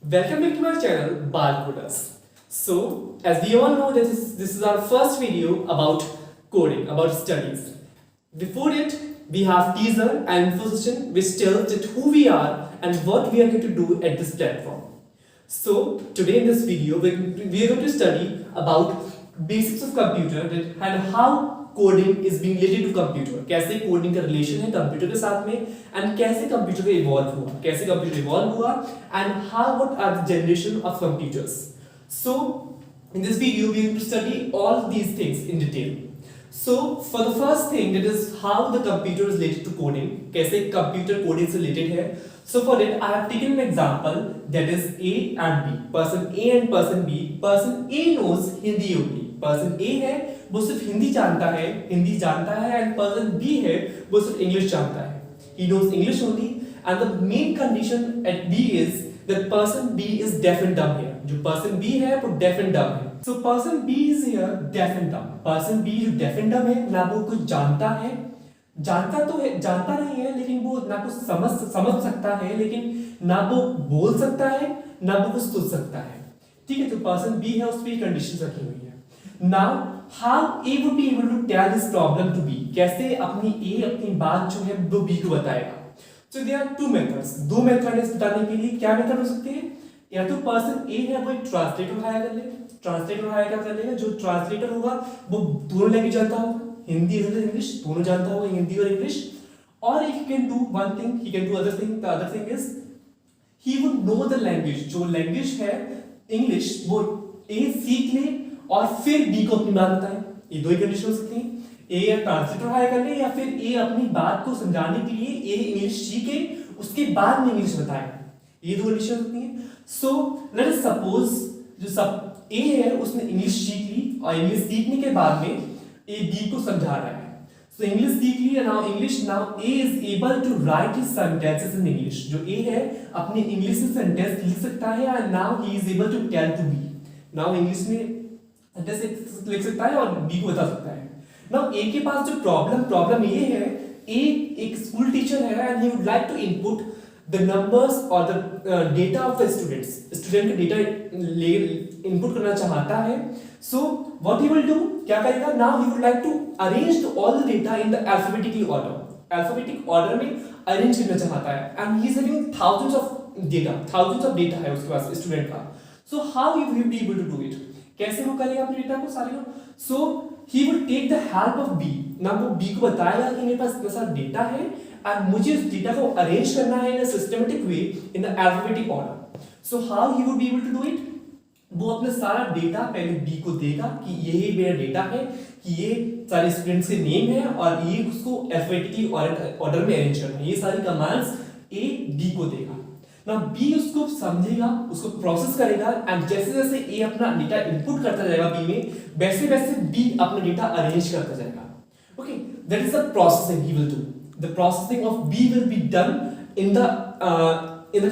Welcome back to my channel lCoders. So, as we all know, this is our first video about coding, about studies. Before it, we have teaser and info session which tells that who we are and what we are going to do at this platform. So, today in this video, we are going to study about basics of computer and how coding is being related to computer, कैसे coding का relation है computer के साथ में and कैसे computer का evolve हुआ and how what are the generation of computers. So in this video we will study all these things in detail. So for the first thing, that is how the computer is related to coding, कैसे computer coding से related है. So for that I have taken an example that is A and B, person A and person B. Person A knows Hindi only, person A है वो सिर्फ हिंदी जानता है and person B है वो सिर्फ इंग्लिश जानता है. He knows English only and the main condition at B is that person B is deaf and dumb here. जो पर्सन बी है वो डेफ एंड डम है. So person B is here deaf and dumb. Person B जो deaf and dumb है, ना वो कुछ जानता नहीं है, लेकिन वो ना कुछ समझ सकता है, लेकिन ना वो बोल सकता है, ना वो कुछ सोच सकता है. ठीक है, तो पर्सन बी है उस पर कंडीशन रखी हुई है. Now, how A would be able to tell this problem to B? कैसे अपनी बात जो है वो B को बताएगा? So there are two methods. दो मेथड है बताने के लिए. क्या मेथड हो सकते हैं? या तो पर्सन A है वो एक ट्रांसलेटर हायर कर लेगा. जो ट्रांसलेटर होगा वो दोनों लैंग्वेज जानता होगा, हिंदी और इंग्लिश दोनों जानता होगा, हिंदी और इंग्लिश. और if he can do one thing, he can do other thing. The other thing is he would know the language. जो लैंग्वेज है इंग्लिश वो A सीख ले और फिर बी को अपनी बात बताए. ये दो ही कंडीशन हो सकती हैं. ए या ट्रांसलेटर हायर कर ले या फिर ए अपनी बात को समझाने के लिए ए इंग्लिश सीखे उसके बाद में इंग्लिश बताए. ये दो कंडीशन होती हैं. सो लेट अस सपोज जो सब ए है उसने इंग्लिश सीख ली और इंग्लिश सीखने के बाद में ए बी को समझा रहा है. सो इंग्लिश सीख ली now A is able to write his sentences in English. जो ए है अपनी इंग्लिश में सेंटेंस लिख सकता है and now he is able to tell to B. Now English में लिख सकता है और बी को बता सकता है. नाउ ए के पास जो प्रॉब्लम ये है, ए एक स्कूल टीचर है and he would like to input the numbers और the data of the student का डेटा इनपुट करना चाहता है. So what he will do, क्या करेगा? Now he would like to arrange all the data in the alphabetic order में arrange करना चाहता है and he is having thousands of data है उसके पास स्टूडेंट का. So how he will be able to do it? कैसे वो करेगा अपने डेटा को सारे को? So he will take the help of B. ना वो बी को बताएगा कि मेरे पास इतना सारा डेटा है एंड मुझे उस डेटा को अरेंज करना है in a systematic way in the alphabetic order. So how he would be able to do it? वो अपना सारा डेटा पहले बी को देगा कि ये मेरा डेटा है, कि ये सारे स्टूडेंट्स के नेम है और ये उसको अल्फाबेटिकली ऑर्डर में अरेंज करना है. ये सारी कमांड्स ए बी को देगा. ना बी उसको समझेगा, उसको प्रोसेस करेगा एंड जैसे जैसे ए अपना डेटा इनपुट करता जाएगा बी में, वैसे वैसे बी अपना डेटा अरेंज करता जाएगा. Okay, that is the processing he will do. The processing of B will be done in the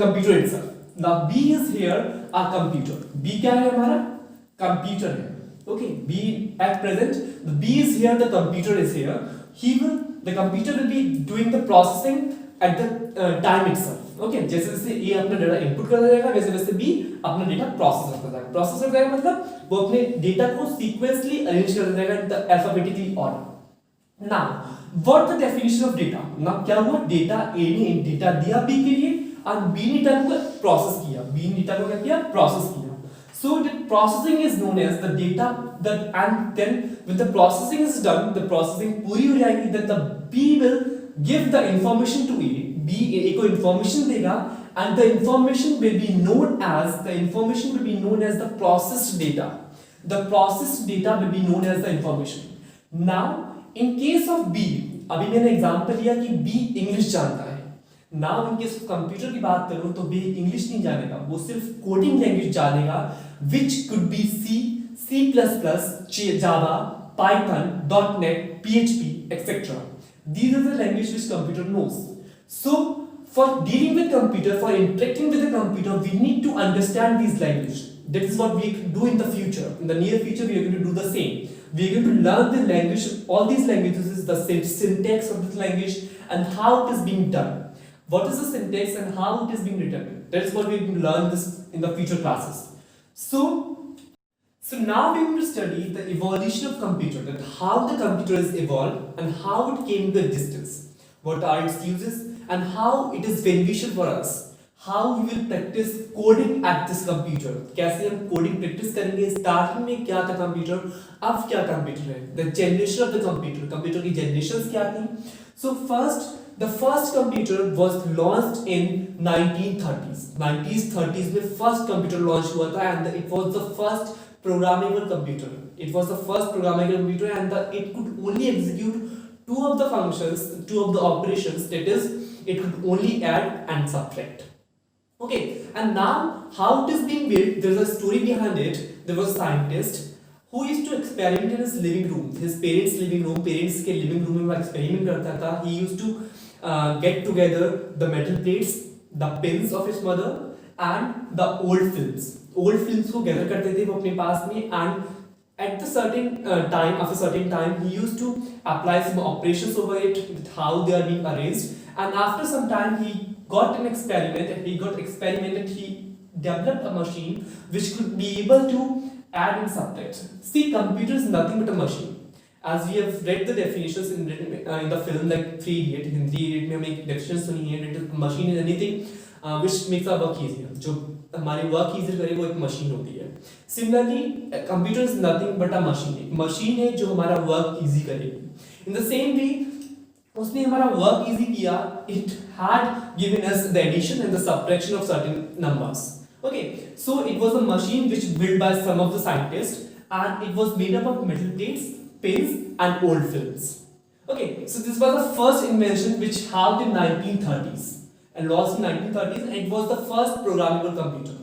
computer itself. Now B is here a computer. B क्या है? हमारा कंप्यूटर है. Okay, B at present the B is here, the computer is here. The computer will be doing the processing at the time itself. Okay, जैसे जैसे ए अपना data input करता जाएगा वैसे वैसे बी अपना डेटा प्रोसेस करता जाएगा. मतलब वो अपने डेटा को सीक्वेंसली अरेंज करता जाएगा in the alphabetically order. Now what the definition of data? Now क्या हुआ? डेटा ए ने डेटा दिया बी के लिए और बी ने डेटा को प्रोसेस किया. बी ने डेटा को क्या किया? प्रोसेस किया. So the processing is known as the data and then when the processing is done, the processing पूरी हो जाएगी, then the B will give the information to A. B A को information देगा and the information will be known as the processed data. The processed data will be known as the information. Now in case of B, अभी मैंने example लिया कि B English जानता है. Now in case of computer की बात करूं तो B इंग्लिश नहीं जानेगा, वो सिर्फ कोडिंग लैंग्वेज जानेगा which could be C++, Java, Python, .NET, PHP, etc. These are the language which computer knows. So for dealing with computer, for interacting with the computer, we need to understand these language. That is what we do in the future. In the near future, we are going to do the same. We are going to learn the language, all these languages, the syntax of this language and how it is being done. What is the syntax and how it is being written? That is what we learn this in the future classes. So now we're going to study the evolution of computer, that how the computer is evolved and how it came to existence, what are its uses and how it is beneficial for us, how we will practice coding at this computer, कैसे हम coding practice करेंगे, starting में क्या था computer, अब क्या computer है, the generation of the computer की generations क्या थी. So the first computer was launched in 1930s. 1930s में first computer launch हुआ था and it was the first programmable computer. It was the first programmable computer and it could only execute two of the functions, two of the operations, that is, it could only add and subtract. Okay, and now how it is being built, there is a story behind it. There was a scientist who used to experiment in his living room, his parents' living room, parents के living room में वो experiment करता था. He used to get together the metal plates, the pins of his mother and the old films. Old films को gather करते थे वो अपने पास में, and at the certain time, after certain time, he used to apply some operations over it, with how they are being arranged, and after some time he got an experiment, and he developed a machine which could be able to add and subtract. See, computer is nothing but a machine. As we have read the definitions in the film like 3 Idiot, Hindi Idiot में हमें एक definition सुनी है, that is machine is anything which makes our work easier. जो हमारे work easier करे वो एक machine होती है. Similarly, computer is nothing but a machine. एक machine है जो हमारा work easy करेगी. In the same way, उसने हमारा work easy किया. It had given us the addition and the subtraction of certain numbers. Okay, so it was a machine which built by some of the scientists, and it was made up of metal plates, pins and old films. Okay, so this was the first invention which happened in 1930s and launched in 1930s, and it was the first programmable computer.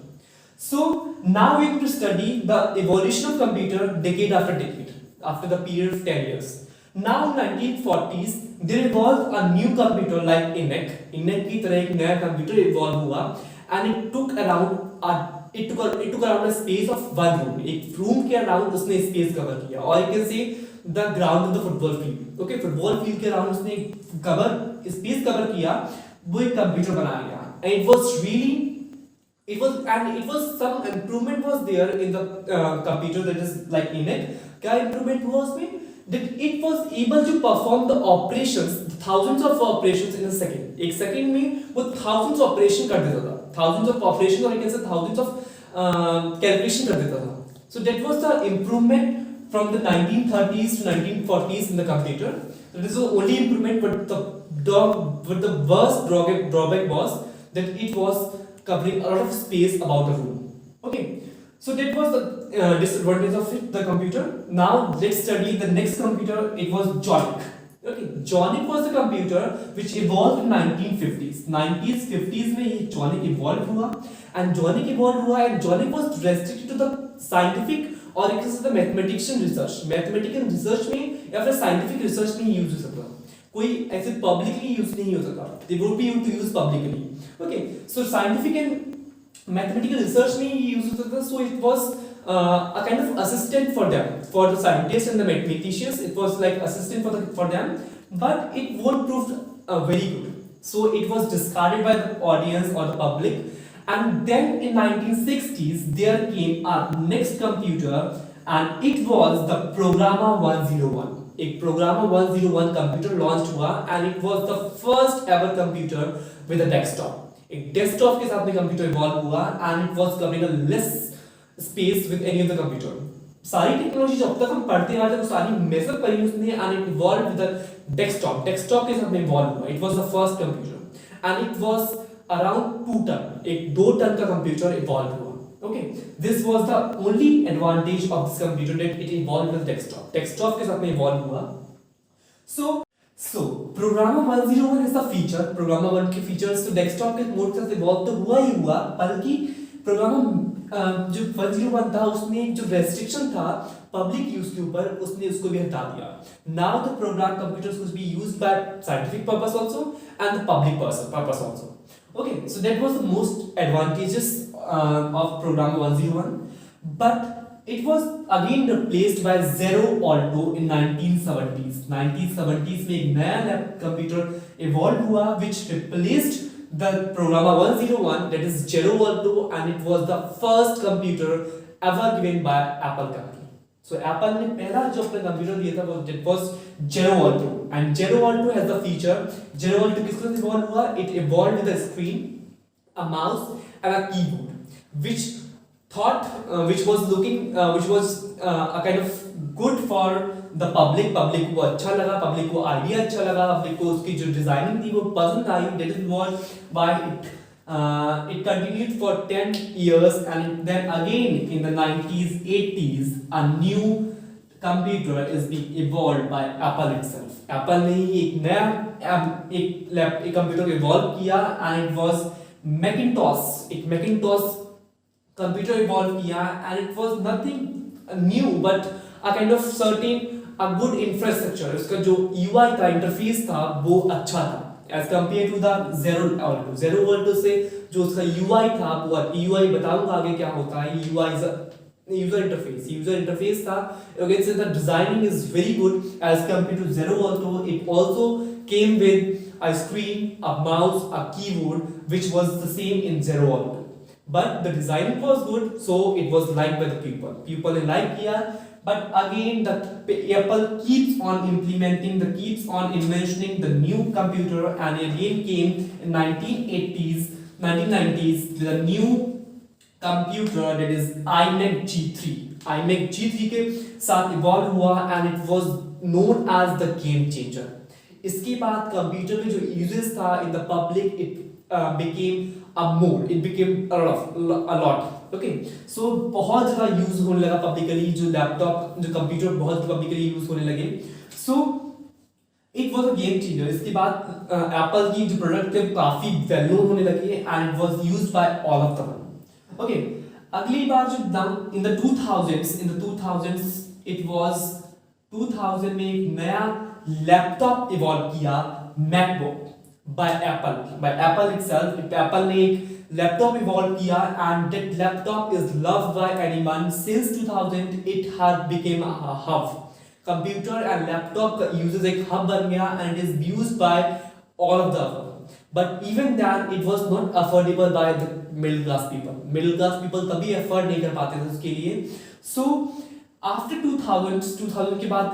So now we are going to study the evolution of computer decade after decade, after the period of 10 years. Now in 1940s there evolved a new computer like ENIAC. ENIAC की तरह एक नया computer evolve हुआ, and it took around a space of one room. एक room के around उसने space cover किया, और you can say the ground of the football field. Okay, football field के around उसने space cover किया, वो एक computer बना लिया. And it was some improvement was there in the computer, that is like ENIAC. क्या improvement हुआ उसमें? That it was able to perform the operations, thousands of operations in a second. एक second में वो thousands of operation कर देता था, thousands of operation, और you can say thousands of calculation कर देता था. So that was the improvement from the 1930s to 1940s in the computer. That is the only improvement, but the worst drawback was that it was covering a lot of space about the room. Okay, so that was the disadvantage of it, the computer. Now let's study the next computer. It was Jonic. Okay, Jonic was the computer which evolved in 1950s. 1950s में ये Jonic evolved हुआ, and Jonic was restricted to the scientific or it is the mathematician research. Mathematical research में या फिर scientific research में use हो सकता, कोई ऐसे publicly use नहीं हो सकता. They would be able to use publicly. Okay, so scientific and mathematical research में use हो सकता. So it was a kind of assistant for them, for the scientists and the mathematicians. It was like assistant for them, but it won't prove very good. So it was discarded by the audience or the public. And then in 1960s there came our next computer, and it was the Programmer 101. एक Programmer 101 computer launched हुआ, and it was the first ever computer with a desktop. एक desktop के साथ में computer evolve हुआ, and it was covering a less space with any of the computer. सारी technology जब तक हम पढ़ते आ रहे थे वो सारी मेजर करी उसने, and it evolved with a desktop. Desktop के साथ में evolve हुआ. It was the first computer, and it was around 2 ton. एक 2 ton का computer evolve हुआ. Okay, this was the only advantage of this computer, that it evolved with desktop. Desktop के साथ में evolve हुआ. So Programmer 101 is the feature. Programmer 1 के features तो desktop के मोड से evolve तो हुआ ही हुआ, बल्कि Programmer जो 101 था उसमें जो restriction था public use के ऊपर, उसने उसको भी हटा दिया. Now the program computers could be used by scientific purpose also and the public purpose also. Okay, so that was the most advantages of Programmer 101, but it was again replaced by Zero Alto in 1970s. 1970s में एक नया computer evolved हुआ which replaced the programmer 101, that is Zero World 2, and it was the first computer ever given by Apple company. So Apple ने पहला जो अपना computer दिया था वो that was Zero World 2, and Zero World 2 has the feature. Zero World 2 किसको evolve हुआ? It evolved with a screen, a mouse, and a keyboard, which was looking, which was a kind of good for the public. Public को अच्छा लगा, public को idea अच्छा लगा, public को उसकी जो designing थी वो पसंद आई. That is why it continued for 10 years, and then again in the 90s, 80s, a new computer is being evolved by Apple itself. Apple ने ही एक नया एक कंप्यूटर evolve किया, and it was Macintosh. एक Macintosh computer evolve किया, and it was nothing new but a kind of a good infrastructure. उसका जो UI का interface था वो अच्छा था as compared to the Zero World 2. Zero World 2 से जो उसका UI था वो UI बताऊंगा आगे क्या होता है. UI is a user interface था. You can say the designing is very good as compared to Zero World 2. It also came with a screen, a mouse, a keyboard, which was the same in Zero World 2. But the design was good, so it was liked by the people. People like किया. But again, the Apple keeps on inventing the new computer, and again came in 1990s with a new computer, that is iMac G3. iMac G3 के साथ evolve हुआ, and it was known as the game changer. इसके बाद computer में जो uses था in the public, it became a lot. Okay, so बहुत ज़्यादा यूज होने लगा पब्लिकली. जो लैपटॉप, जो कंप्यूटर बहुत पब्लिकली यूज होने लगे. So it was a game changer. इसके बाद एप्पल की जो प्रोडक्ट थे काफी वेल नोन होने लगे, and it was used by all of them. Okay, अगली बार जो in the 2000s it was 2000 में एक नया लैपटॉप इवॉल्व किया, MacBook, by Apple itself. Apple ने एक लैपटॉप इवॉल्व किया, and that laptop is loved by anyone. Since 2000 it had become a hub. Computer and laptop का यूजेस एक hub बन गया, and it is used by all of the above. But even then it was not affordable by the middle class people. तभी afford नहीं कर पाते थे उसके लिए. So after 2000 के बाद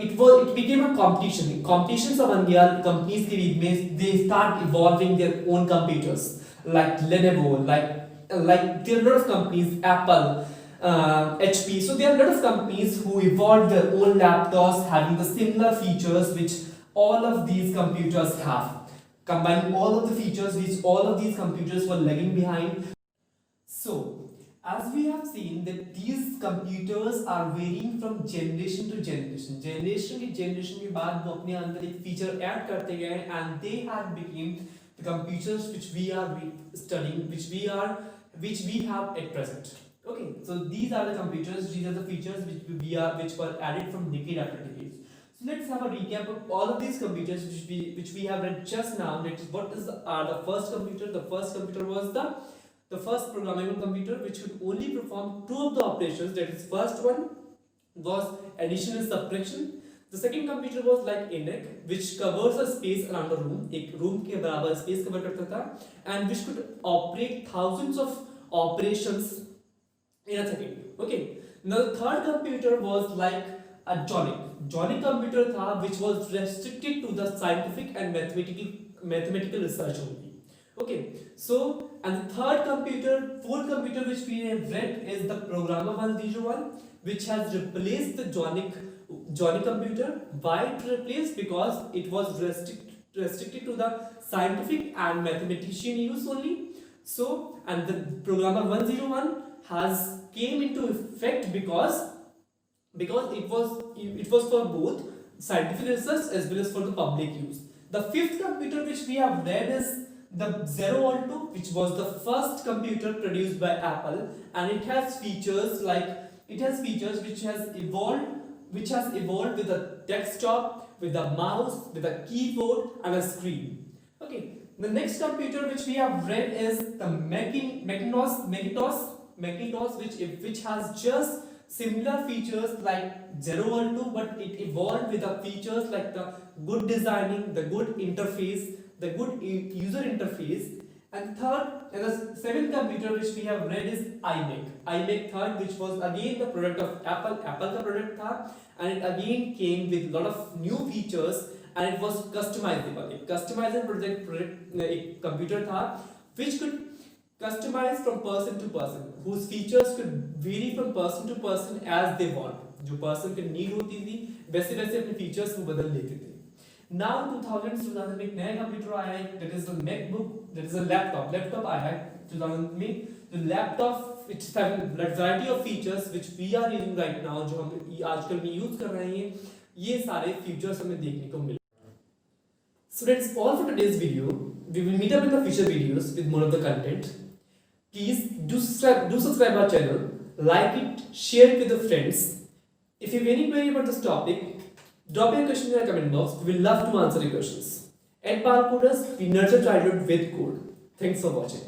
it became a competition सा बन गया कंपनीज के बीच में. They start evolving their own computers like Lenovo, like there are a lot of companies, Apple, HP. So there are a lot of companies who evolved their own laptops having the similar features which all of these computers have, combining all of the features which all of these computers were lagging behind. So as we have seen that these computers are varying from generation to generation के बाद वो अपने अंदर एक feature add करते गए, and they have become the computers which we are studying, which we have at present. Okay, so these are the computers, these are the features which were added from decade after decade. So let's have a recap of all of these computers which we have read just now. That is, what is the first computer? The first computer was the first programmable computer which could only perform two of the operations. That is, first one was addition and subtraction. The second computer was like ENIAC, which covers a space around a room, एक room के बराबर space cover करता था, and which could operate thousands of operations in a second. Okay. Now the third computer was like a Jonic computer था, which was restricted to the scientific and mathematical research only. Okay. So, and the fourth computer which we have read is the programmer 101, which has replaced the Jonic computer. Why it replaced? Because it was restricted to the scientific and mathematician use only. So, and the programmer 101 has came into effect because it was for both scientific research as well as for the public use. The fifth computer which we have read is the Zero World 2, which was the first computer produced by Apple, and it has features which has evolved with a desktop, with a mouse, with a keyboard and a screen. Okay, the next computer which we have read is the Macintosh, which has just similar features like Zero World 2, but it evolved with the features like the good designing, the good interface, the good user interface. And third, and the seventh computer which we have read is iMac. iMac third, which was again the product of Apple. Apple का product था, and it again came with lot of new features, and it was customizable. एक customizable product एक computer था which could customize from person to person, whose features could vary from person to person as they want. जो person की need होती थी वैसे वैसे अपने features वो बदल लेते थे. Now 2000 में एक नया कंप्यूटर आया है, that is the MacBook, that is a laptop आया है 2000 में. The laptop it's having variety of features which we are using right now, जो हम आजकल में यूज कर रहे हैं, ये सारे features हमें देखने को मिले. So that's all for today's video. We will meet up in the future videos with more of the content. Please do subscribe our channel, like it, share it with your friends. If you have any query about this topic, drop your question in the comment box. We will love to answer your questions. At lCoders, we nurture childhood with code. Thanks for watching.